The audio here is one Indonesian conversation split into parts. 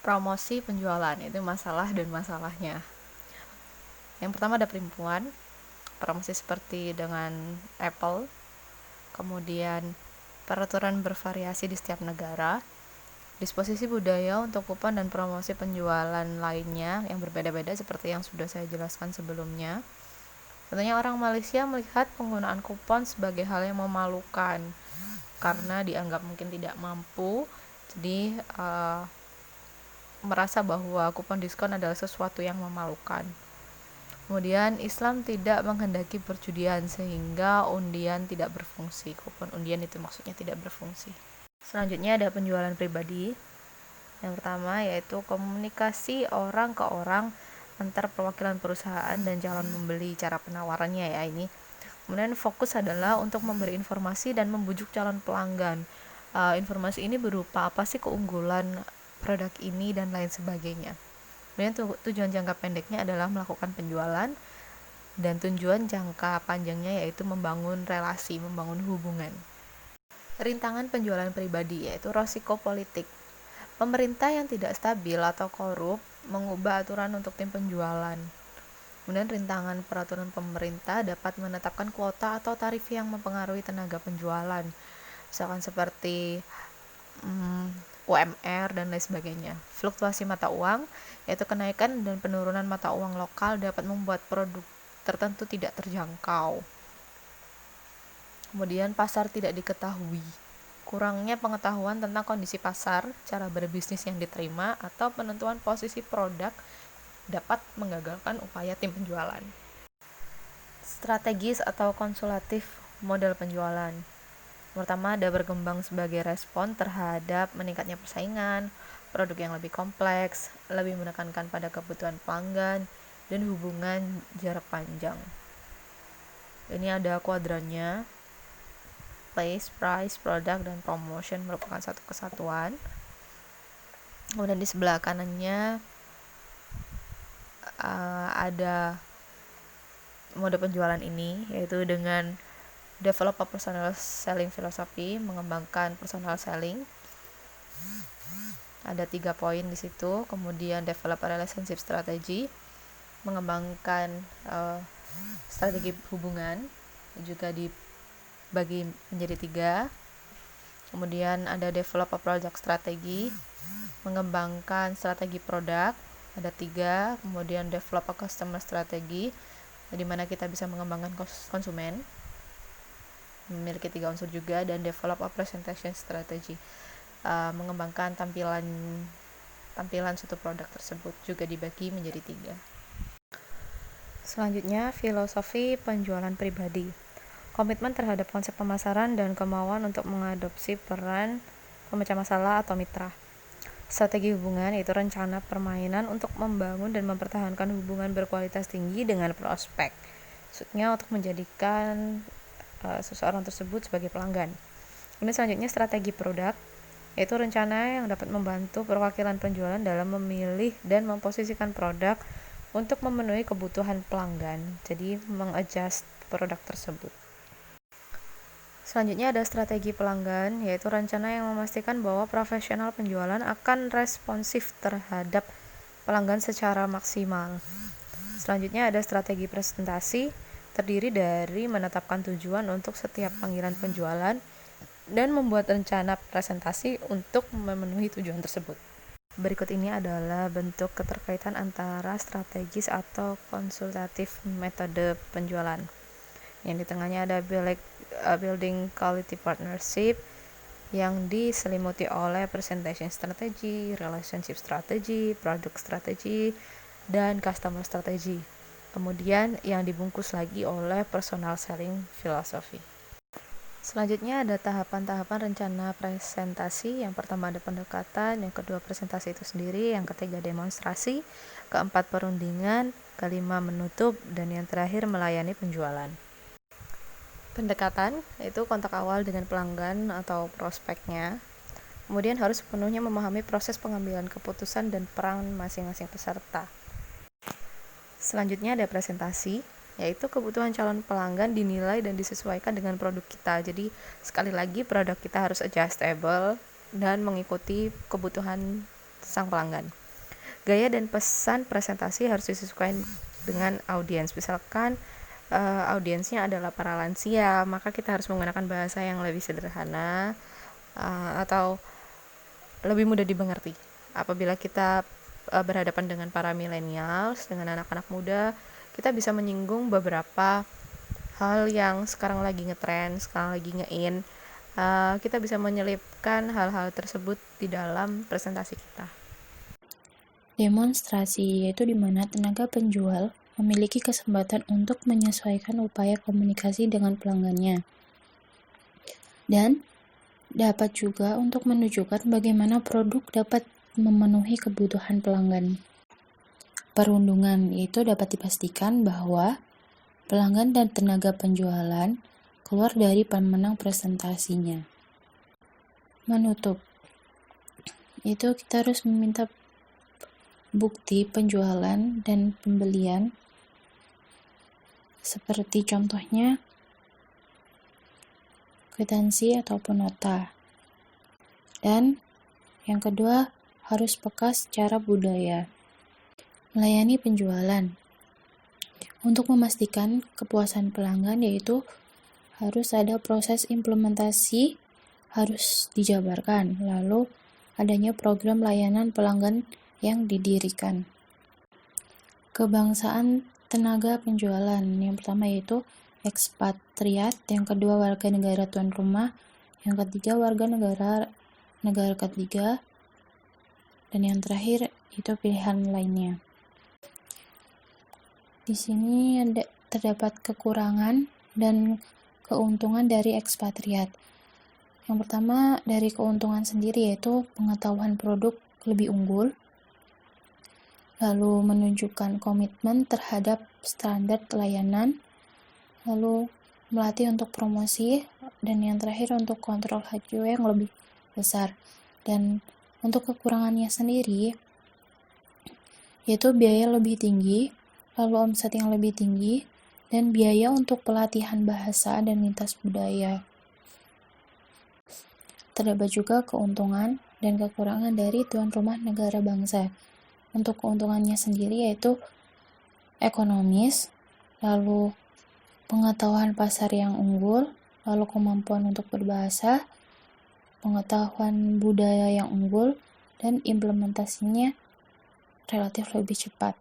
Promosi penjualan itu masalah dan masalahnya. Yang pertama ada penipuan, promosi seperti dengan Apple, kemudian peraturan bervariasi di setiap negara, disposisi budaya untuk kupon dan promosi penjualan lainnya yang berbeda-beda seperti yang sudah saya jelaskan sebelumnya. Tentunya orang Malaysia melihat penggunaan kupon sebagai hal yang memalukan karena dianggap mungkin tidak mampu, jadi merasa bahwa kupon diskon adalah sesuatu yang memalukan. Kemudian Islam tidak menghendaki perjudian sehingga undian tidak berfungsi. Kupon undian itu maksudnya tidak berfungsi. Selanjutnya ada penjualan pribadi. Yang pertama yaitu komunikasi orang ke orang antar perwakilan perusahaan dan calon membeli, cara penawarannya ya ini. Kemudian fokus adalah untuk memberi informasi dan membujuk calon pelanggan. Informasi ini berupa apa sih keunggulan produk ini dan lain sebagainya. Kemudian tujuan jangka pendeknya adalah melakukan penjualan, dan tujuan jangka panjangnya yaitu membangun relasi, membangun hubungan. Rintangan penjualan pribadi yaitu risiko politik. Pemerintah yang tidak stabil atau korup mengubah aturan untuk tim penjualan. Kemudian rintangan peraturan pemerintah dapat menetapkan kuota atau tarif yang mempengaruhi tenaga penjualan, misalkan seperti UMR dan lain sebagainya. Fluktuasi mata uang, yaitu kenaikan dan penurunan mata uang lokal dapat membuat produk tertentu tidak terjangkau. Kemudian pasar tidak diketahui. Kurangnya pengetahuan tentang kondisi pasar, cara berbisnis yang diterima, atau penentuan posisi produk dapat menggagalkan upaya tim penjualan. Strategis atau konsultatif model penjualan. Pertama, ada berkembang sebagai respon terhadap meningkatnya persaingan, produk yang lebih kompleks, lebih menekankan pada kebutuhan pelanggan, dan hubungan jarak panjang. Ini ada kuadrannya. Place, price, product, dan promotion merupakan satu kesatuan. Kemudian di sebelah kanannya ada mode penjualan ini, yaitu dengan develop a personal selling philosophy, mengembangkan personal selling. Ada 3 poin di situ. Kemudian develop a relationship strategy, mengembangkan strategi hubungan, juga dibagi menjadi 3. Kemudian ada develop a project strategi, mengembangkan strategi produk, ada 3. Kemudian develop a customer strategi, di mana kita bisa mengembangkan konsumen, memiliki 3 unsur juga. Dan develop a presentation strategy, mengembangkan tampilan suatu produk tersebut, juga dibagi menjadi 3. Selanjutnya, filosofi penjualan pribadi. Komitmen terhadap konsep pemasaran dan kemauan untuk mengadopsi peran pemecah masalah atau mitra. Strategi hubungan yaitu rencana permainan untuk membangun dan mempertahankan hubungan berkualitas tinggi dengan prospek. Maksudnya untuk menjadikan seseorang tersebut sebagai pelanggan. Kemudian selanjutnya strategi produk, yaitu rencana yang dapat membantu perwakilan penjualan dalam memilih dan memposisikan produk untuk memenuhi kebutuhan pelanggan, jadi mengadjust produk tersebut. Selanjutnya ada strategi pelanggan, yaitu rencana yang memastikan bahwa profesional penjualan akan responsif terhadap pelanggan secara maksimal. Selanjutnya ada strategi presentasi, terdiri dari menetapkan tujuan untuk setiap panggilan penjualan dan membuat rencana presentasi untuk memenuhi tujuan tersebut. Berikut ini adalah bentuk keterkaitan antara strategis atau konsultatif metode penjualan. Yang di tengahnya ada building quality partnership, yang diselimuti oleh presentation strategy, relationship strategy, product strategy, dan customer strategy. Kemudian yang dibungkus lagi oleh personal selling philosophy. Selanjutnya ada tahapan-tahapan rencana presentasi. Yang pertama ada pendekatan, yang kedua presentasi itu sendiri, yang ketiga demonstrasi, keempat perundingan, kelima menutup, dan yang terakhir melayani penjualan. Pendekatan yaitu kontak awal dengan pelanggan atau prospeknya. Kemudian harus sepenuhnya memahami proses pengambilan keputusan dan peran masing-masing peserta. Selanjutnya ada presentasi, yaitu kebutuhan calon pelanggan dinilai dan disesuaikan dengan produk kita. Jadi sekali lagi produk kita harus adjustable dan mengikuti kebutuhan sang pelanggan. Gaya dan pesan presentasi harus disesuaikan dengan audiens. Misalkan audiensnya adalah para lansia, maka kita harus menggunakan bahasa yang lebih sederhana atau lebih mudah dimengerti. Apabila kita berhadapan dengan para millennials, dengan anak-anak muda, kita bisa menyinggung beberapa hal yang sekarang lagi ngetren, sekarang lagi nge-in. Kita bisa menyelipkan hal-hal tersebut di dalam presentasi kita. Demonstrasi yaitu di mana tenaga penjual memiliki kesempatan untuk menyesuaikan upaya komunikasi dengan pelanggannya. Dan dapat juga untuk menunjukkan bagaimana produk dapat memenuhi kebutuhan pelanggan. Perundungan yaitu dapat dipastikan bahwa pelanggan dan tenaga penjualan keluar dari pemenang presentasinya. Menutup itu kita harus meminta bukti penjualan dan pembelian, seperti contohnya kwitansi ataupun nota. Dan yang kedua, harus peka secara budaya. Melayani penjualan. Untuk memastikan kepuasan pelanggan yaitu harus ada proses implementasi harus dijabarkan, lalu adanya program layanan pelanggan yang didirikan. Kebangsaan tenaga penjualan. Yang pertama yaitu ekspatriat, yang kedua warga negara tuan rumah, yang ketiga warga negara ketiga, dan yang terakhir itu pilihan lainnya. Di sini terdapat kekurangan dan keuntungan dari ekspatriat. Yang pertama dari keuntungan sendiri yaitu pengetahuan produk lebih unggul, lalu menunjukkan komitmen terhadap standar layanan, lalu melatih untuk promosi, dan yang terakhir untuk kontrol HQ yang lebih besar. Dan untuk kekurangannya sendiri yaitu biaya lebih tinggi, lalu omset yang lebih tinggi, dan biaya untuk pelatihan bahasa dan lintas budaya. Terdapat juga keuntungan dan kekurangan dari tuan rumah negara bangsa. Untuk keuntungannya sendiri yaitu ekonomis, lalu pengetahuan pasar yang unggul, lalu kemampuan untuk berbahasa, pengetahuan budaya yang unggul, dan implementasinya relatif lebih cepat.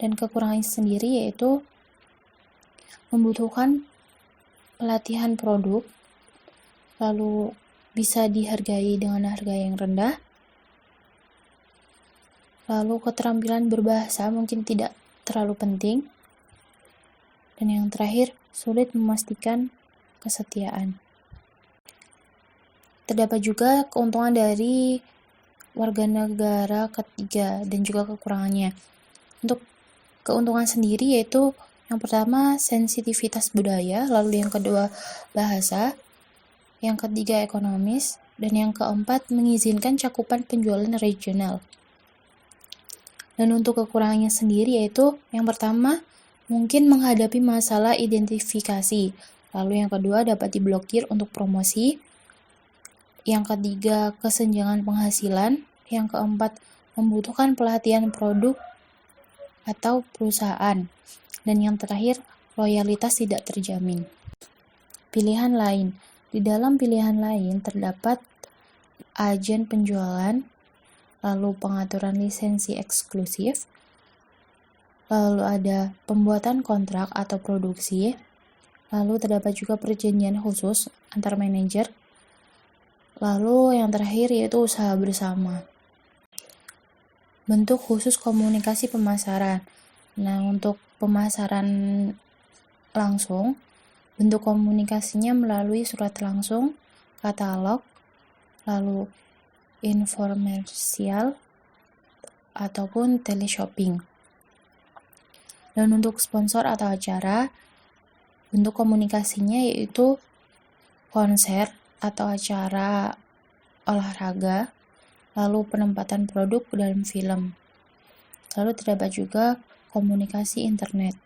Dan kekurangannya sendiri yaitu membutuhkan pelatihan produk, lalu bisa dihargai dengan harga yang rendah, lalu keterampilan berbahasa mungkin tidak terlalu penting, dan yang terakhir sulit memastikan kesetiaan. Terdapat juga keuntungan dari warga negara ketiga dan juga kekurangannya. Untuk keuntungan sendiri yaitu yang pertama sensitivitas budaya, lalu yang kedua bahasa, yang ketiga ekonomis, dan yang keempat mengizinkan cakupan penjualan regional. Dan untuk kekurangannya sendiri yaitu yang pertama mungkin menghadapi masalah identifikasi, lalu yang kedua dapat diblokir untuk promosi, yang ketiga kesenjangan penghasilan, yang keempat membutuhkan pelatihan produk atau perusahaan, dan yang terakhir loyalitas tidak terjamin. Pilihan lain. Di dalam pilihan lain terdapat agen penjualan, lalu pengaturan lisensi eksklusif, lalu ada pembuatan kontrak atau produksi, lalu terdapat juga perjanjian khusus antar manajer, lalu yang terakhir yaitu usaha bersama. Bentuk khusus komunikasi pemasaran. Nah, untuk pemasaran langsung, bentuk komunikasinya melalui surat langsung, katalog, lalu infomersial, ataupun teleshopping. Dan untuk sponsor atau acara, bentuk komunikasinya yaitu konser atau acara olahraga, lalu penempatan produk dalam film. Lalu terdapat juga komunikasi internet.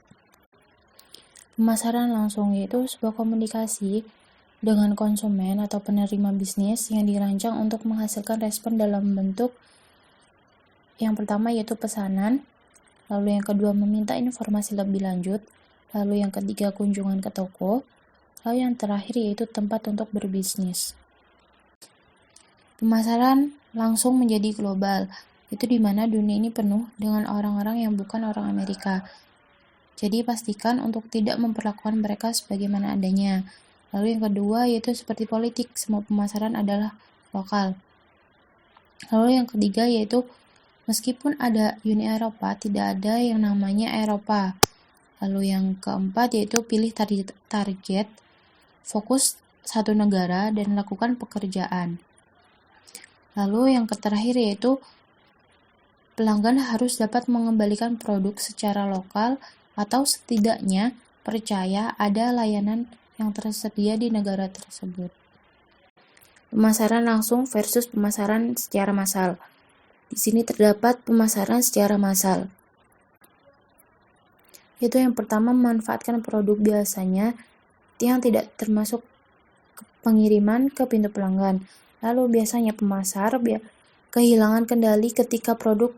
Pemasaran langsung yaitu sebuah komunikasi dengan konsumen atau penerima bisnis yang dirancang untuk menghasilkan respon dalam bentuk Yang pertama yaitu pesanan, lalu yang kedua meminta informasi lebih lanjut, lalu yang ketiga kunjungan ke toko, lalu yang terakhir yaitu tempat untuk berbisnis. Pemasaran langsung menjadi global, itu di mana dunia ini penuh dengan orang-orang yang bukan orang Amerika. Jadi pastikan untuk tidak memperlakukan mereka sebagaimana adanya. Lalu yang kedua yaitu seperti politik, semua pemasaran adalah lokal. Lalu yang ketiga yaitu meskipun ada Uni Eropa, tidak ada yang namanya Eropa. Lalu yang keempat yaitu pilih target, fokus satu negara, dan lakukan pekerjaan. Lalu yang terakhir yaitu pelanggan harus dapat mengembalikan produk secara lokal atau setidaknya percaya ada layanan yang tersedia di negara tersebut. Pemasaran langsung versus pemasaran secara massal. Di sini terdapat pemasaran secara massal. Itu yang pertama memanfaatkan produk biasanya yang tidak termasuk pengiriman ke pintu pelanggan. Lalu biasanya pemasar kehilangan kendali ketika produk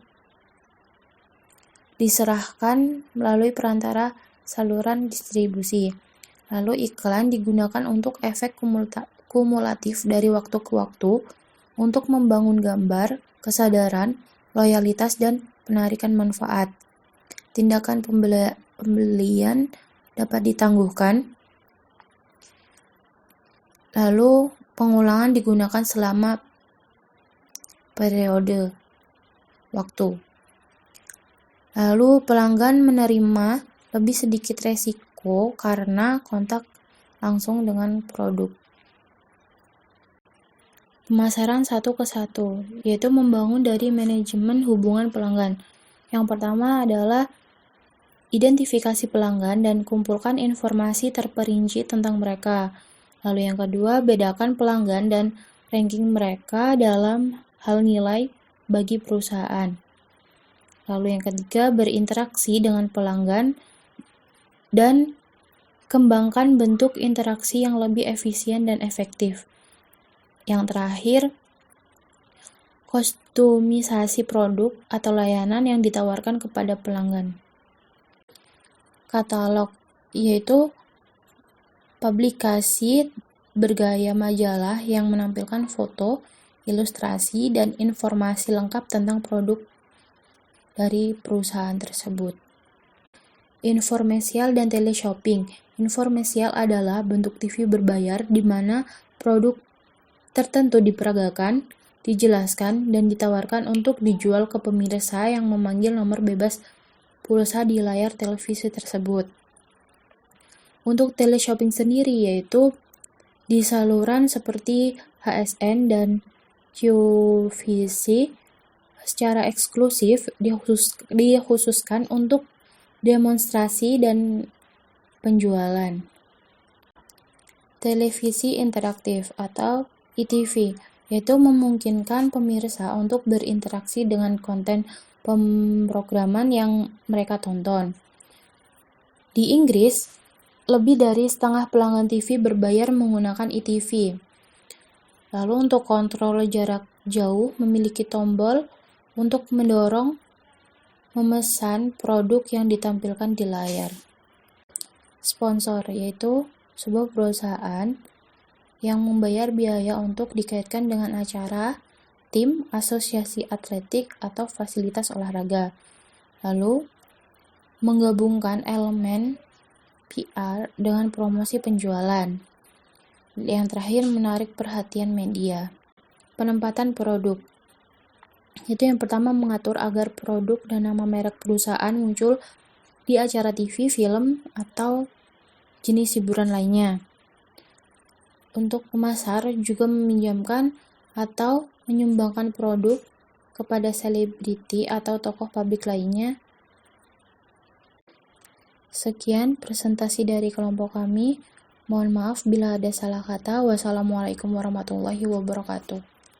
diserahkan melalui perantara saluran distribusi. Lalu iklan digunakan untuk efek kumulatif dari waktu ke waktu untuk membangun gambar, kesadaran, loyalitas, dan penarikan manfaat. Tindakan pembelian dapat ditangguhkan. Lalu pengulangan digunakan selama periode waktu. Lalu pelanggan menerima lebih sedikit resiko karena kontak langsung dengan produk. Pemasaran satu ke satu, yaitu membangun dari manajemen hubungan pelanggan. Yang pertama adalah identifikasi pelanggan dan kumpulkan informasi terperinci tentang mereka. Lalu yang kedua, bedakan pelanggan dan ranking mereka dalam hal nilai bagi perusahaan. Lalu yang ketiga, berinteraksi dengan pelanggan dan kembangkan bentuk interaksi yang lebih efisien dan efektif. Yang terakhir, kostumisasi produk atau layanan yang ditawarkan kepada pelanggan. Katalog, yaitu publikasi bergaya majalah yang menampilkan foto, ilustrasi, dan informasi lengkap tentang produk dari perusahaan tersebut. Informasial dan teleshopping. Informasial adalah bentuk TV berbayar di mana produk tertentu diperagakan, dijelaskan, dan ditawarkan untuk dijual ke pemirsa yang memanggil nomor bebas pulsa di layar televisi tersebut. Untuk teleshopping sendiri yaitu di saluran seperti HSN dan QVC secara eksklusif dikhususkan untuk demonstrasi dan penjualan. Televisi interaktif atau ITV, yaitu memungkinkan pemirsa untuk berinteraksi dengan konten pemrograman yang mereka tonton. Di Inggris, lebih dari setengah pelanggan TV berbayar menggunakan ITV. Lalu untuk kontrol jarak jauh memiliki tombol untuk mendorong memesan produk yang ditampilkan di layar. Sponsor, yaitu sebuah perusahaan yang membayar biaya untuk dikaitkan dengan acara, tim, asosiasi atletik, atau fasilitas olahraga. Lalu, menggabungkan elemen PR dengan promosi penjualan. Yang terakhir, menarik perhatian media. Penempatan produk. Itu yang pertama mengatur agar produk dan nama merek perusahaan muncul di acara TV, film, atau jenis hiburan lainnya. Untuk pemasar juga meminjamkan atau menyumbangkan produk kepada selebriti atau tokoh publik lainnya. Sekian presentasi dari kelompok kami. Mohon maaf bila ada salah kata. Wassalamualaikum warahmatullahi wabarakatuh.